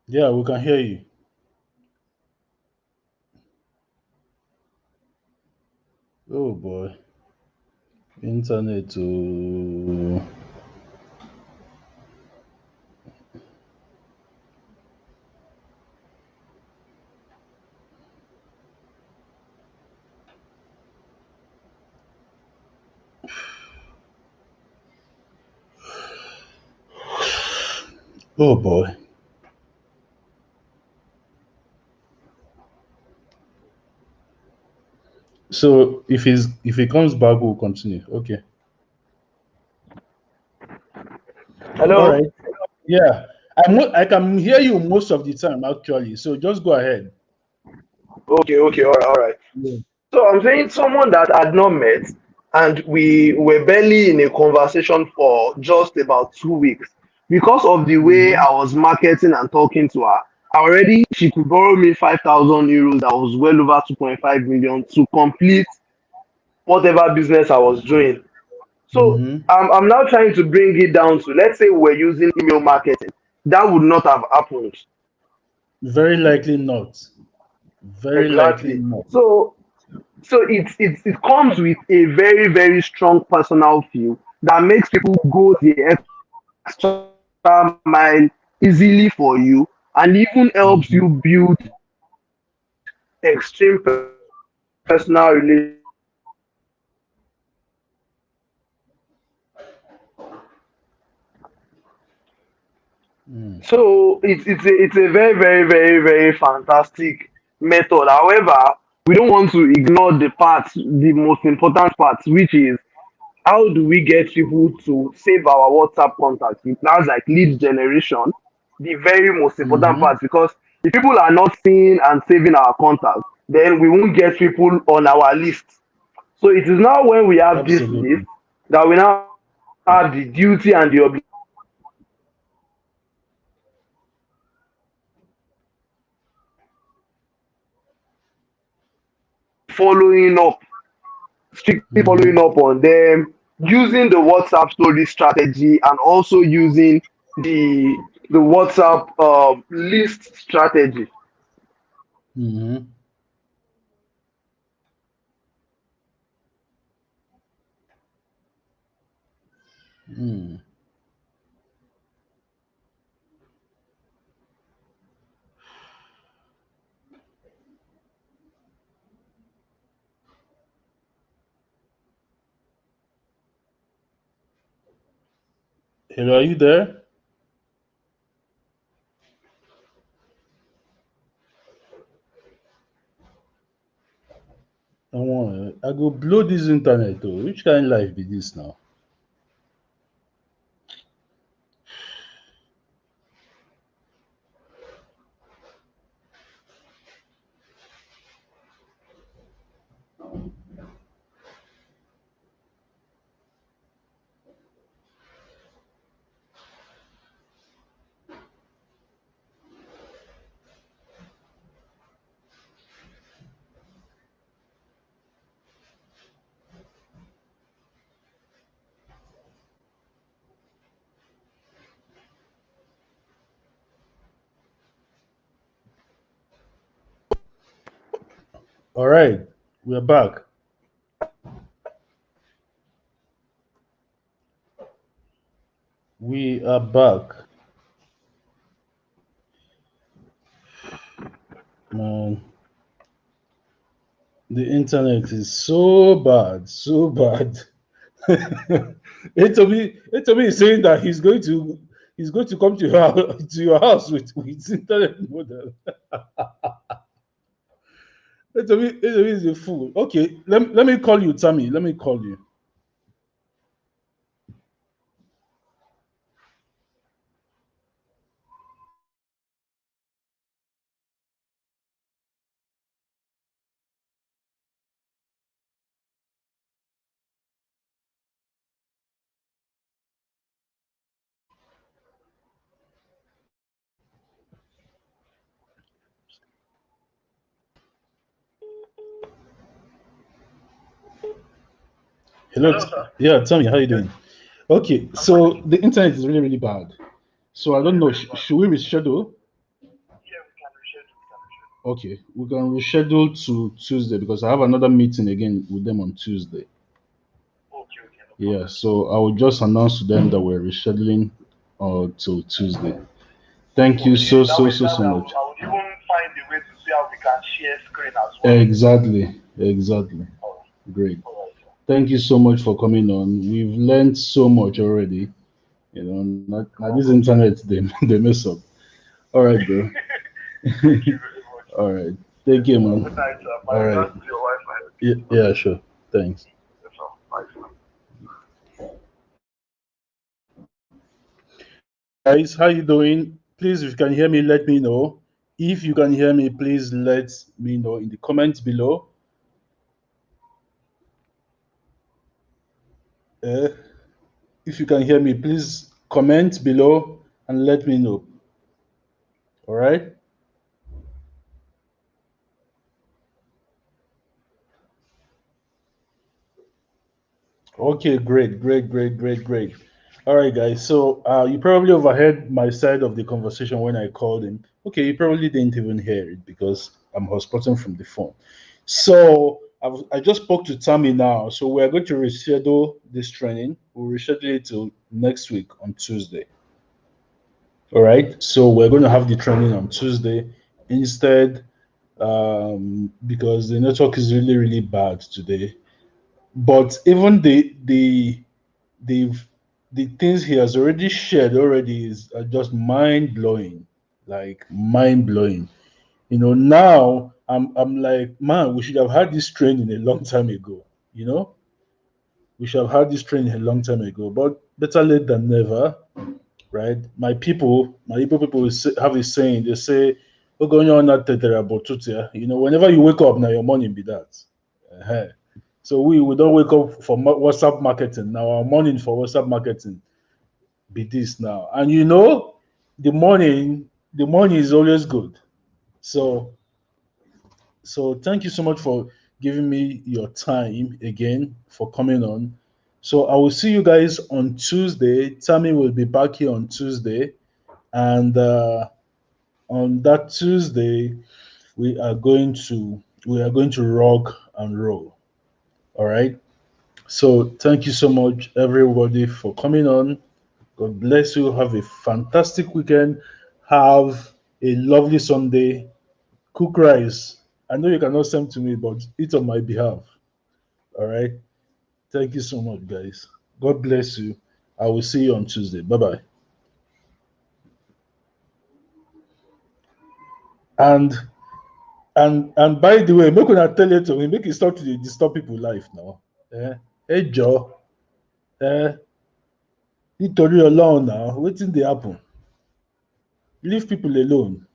Yeah, we can hear you. Oh boy. Internet. Oh, oh boy. So if he comes back, we'll continue. Okay. All Hello. right. Yeah. I can hear you most of the time actually. So just go ahead. Okay. Okay. All right. All right. Yeah. So I'm saying someone that had not met, and we were barely in a conversation for just about 2 weeks because of the way Mm-hmm. I was marketing and talking to her. Already, she could borrow me 5,000 euros. That was well over 2.5 million to complete whatever business I was doing. So Mm-hmm. I'm now trying to bring it down to, let's say we're using email marketing. That would not have happened. Very likely not. Very likely Exactly. not. So it comes with a very, very strong personal feel that makes people go the extra mile easily for you, and even helps you Mm-hmm. build extreme personal relationship with the person that you are working with. Mm. So it's a very, very, very, very fantastic method. However, we don't want to ignore the most important part, which is how do we get people to save our WhatsApp contacts? That's like lead generation, the very most important Mm-hmm. part, because if people are not seeing and saving our contacts, then we won't get people on our list. So it is now when we have this list Absolutely. that we now have the duty and the obligation following up, strictly Mm-hmm. following up on them, using the WhatsApp story strategy, and also using the WhatsApp list strategy. Mm-hmm. Mm. Hello, are you there? I go blow this internet though. Which kind of life be this now? All right, we're back. We are back. Man, the internet is so bad, so bad. Etomi is saying that he's going to come to your house with internet model. Etomi is a fool. Okay, let me call you, Tammy. Let me call you. Hello. Hello, sir. Yeah, Tammy, how you doing? Okay, I'm fine. so the internet is really, really bad. So I don't Very, know. very bad. Should we reschedule? Yeah, we can reschedule. We can reschedule. Okay, we can reschedule to Tuesday because I have another meeting again with them on Tuesday. Okay, okay, no Yeah, problem. so I will just announce to them that we're rescheduling till Tuesday. Thank you Okay, so that so way, so so much. I would even find a way to see how we can share screen as well. Exactly. Oh, Great. all right, sir. Thank you so much for coming on. We've learned so much already. Now You're this welcome. internet they mess up. All right, bro. Thank you very much. All right. Take care, Good man. night, sir. My All right. regards to your wife. Yeah, Okay. yeah, sure. Thanks. Yes, sir. Bye, sir. Hey guys, how you doing? Please, if you can hear me, let me know. If you can hear me, please let me know in the comments below. Uh, if you can hear me, please comment below and let me know. All right? Okay, great. All right, guys. So you probably overheard my side of the conversation when I called him. Okay, you probably didn't even hear it because I'm hotspotting from the phone. So I just spoke to Tammy now. So we're going to reschedule this training. We'll reschedule it till next week on Tuesday. All right. So we're going to have the training on Tuesday instead because the network is really, really bad today. But even the the things he has already shared already is are just mind blowing, like mind blowing. Now I'm like, man, we should have had this training a long time ago. You know, we should have had this training a long time ago. But better late than never, right? My Igbo people have a saying. They say, "Ogonyo na tetera botutia." Whenever you wake up, now your morning be that. uh So we don't wake up for WhatsApp marketing. Now our morning for WhatsApp marketing be this now. And the morning is always good. So thank you so much for giving me your time again for coming on. So I will see you guys on Tuesday. Tammy will be back here on Tuesday, and on that Tuesday we are going to rock and roll. All right. So thank you so much, everybody, for coming on. God bless you. Have a fantastic weekend. Have a lovely Sunday. Cook rice. I know you cannot send to me, but eat on my behalf. All right. Thank you so much, guys. God bless you. I will see you on Tuesday. Bye bye. And And by the way, make una tell you to me, make it stop to dey disturb people life now. Ẹ jọ̀ọ́, nítorí Ọlọ́run now, wetin dey happen? Leave people alone.